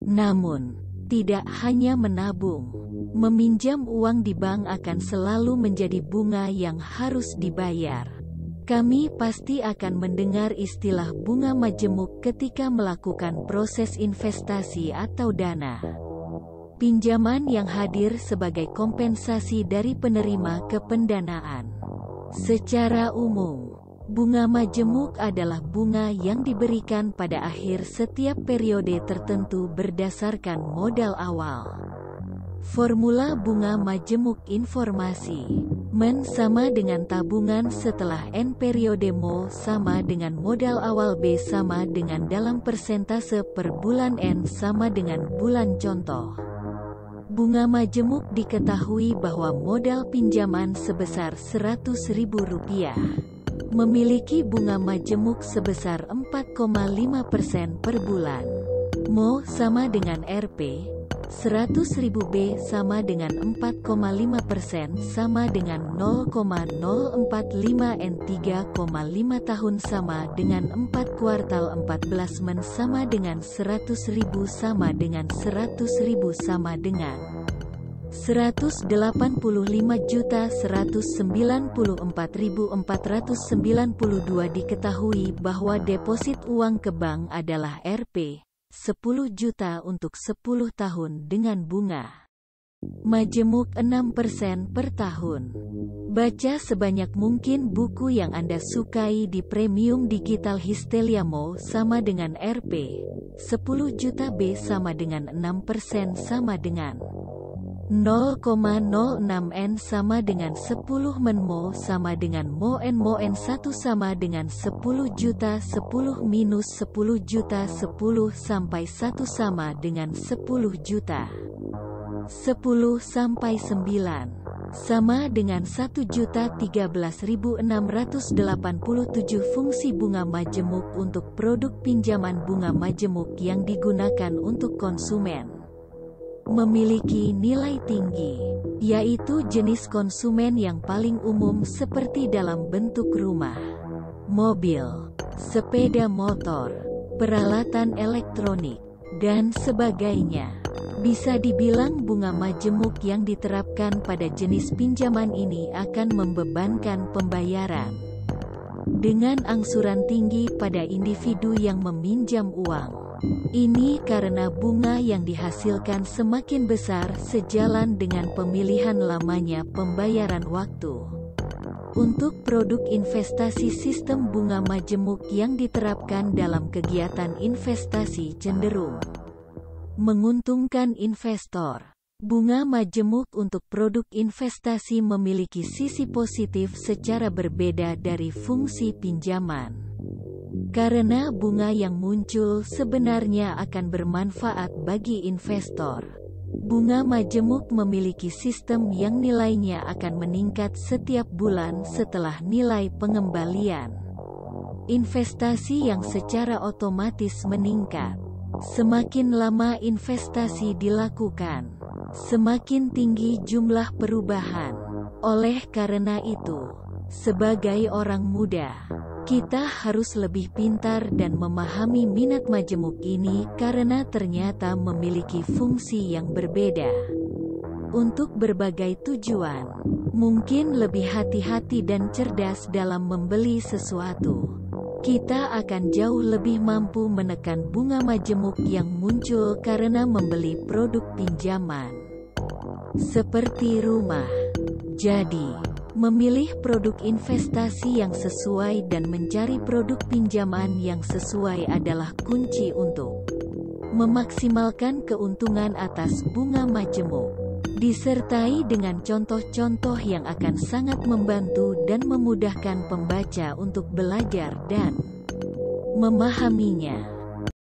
Namun, tidak hanya menabung, meminjam uang di bank akan selalu menjadi bunga yang harus dibayar. Kami pasti akan mendengar istilah bunga majemuk ketika melakukan proses investasi atau dana pinjaman yang hadir sebagai kompensasi dari penerima ke pendanaan. Secara umum, bunga majemuk adalah bunga yang diberikan pada akhir setiap periode tertentu berdasarkan modal awal. Formula bunga majemuk informasi. Men sama dengan tabungan setelah N periode Mo sama dengan modal awal B sama dengan dalam persentase per bulan N sama dengan bulan contoh. Bunga majemuk diketahui bahwa modal pinjaman sebesar Rp100.000 memiliki bunga majemuk sebesar 4,5% per bulan. Mo sama dengan Rp 100.000 B sama dengan 4,5% sama dengan 0,045 N 3,5 tahun sama dengan 4 kuartal 14 Men sama dengan 100.000 sama dengan 100.000 sama dengan 185.194.492 diketahui bahwa deposit uang ke bank adalah Rp 10 juta untuk 10 tahun dengan bunga majemuk 6% per tahun. Baca sebanyak mungkin buku yang Anda sukai di premium digital Histelia. Mo sama dengan Rp 10 juta B sama dengan 6% sama dengan 0,06 N sama dengan 10 Men. Mo sama dengan Mo N 1 sama dengan 10 juta 10 minus 10 juta 10 sampai 1 sama dengan 10 juta 10 sampai 9 sama dengan 1.013.687. Fungsi bunga majemuk untuk produk pinjaman bunga majemuk yang digunakan untuk konsumen memiliki nilai tinggi, yaitu jenis konsumen yang paling umum seperti dalam bentuk rumah, mobil, sepeda motor, peralatan elektronik, dan sebagainya. Bisa dibilang bunga majemuk yang diterapkan pada jenis pinjaman ini akan membebankan pembayaran dengan angsuran tinggi pada individu yang meminjam uang. Ini karena bunga yang dihasilkan semakin besar sejalan dengan pemilihan lamanya pembayaran waktu. Untuk produk investasi, sistem bunga majemuk yang diterapkan dalam kegiatan investasi cenderung menguntungkan investor. Bunga majemuk untuk produk investasi memiliki sisi positif secara berbeda dari fungsi pinjaman. Karena bunga yang muncul sebenarnya akan bermanfaat bagi investor. Bunga majemuk memiliki sistem yang nilainya akan meningkat setiap bulan setelah nilai pengembalian investasi yang secara otomatis meningkat. Semakin lama investasi dilakukan, semakin tinggi jumlah perubahan. Oleh karena itu, sebagai orang muda, kita harus lebih pintar dan memahami minat majemuk ini karena ternyata memiliki fungsi yang berbeda. Untuk berbagai tujuan, mungkin lebih hati-hati dan cerdas dalam membeli sesuatu. Kita akan jauh lebih mampu menekan bunga majemuk yang muncul karena membeli produk pinjaman seperti rumah. Jadi, memilih produk investasi yang sesuai dan mencari produk pinjaman yang sesuai adalah kunci untuk memaksimalkan keuntungan atas bunga majemuk. Disertai dengan contoh-contoh yang akan sangat membantu dan memudahkan pembaca untuk belajar dan memahaminya.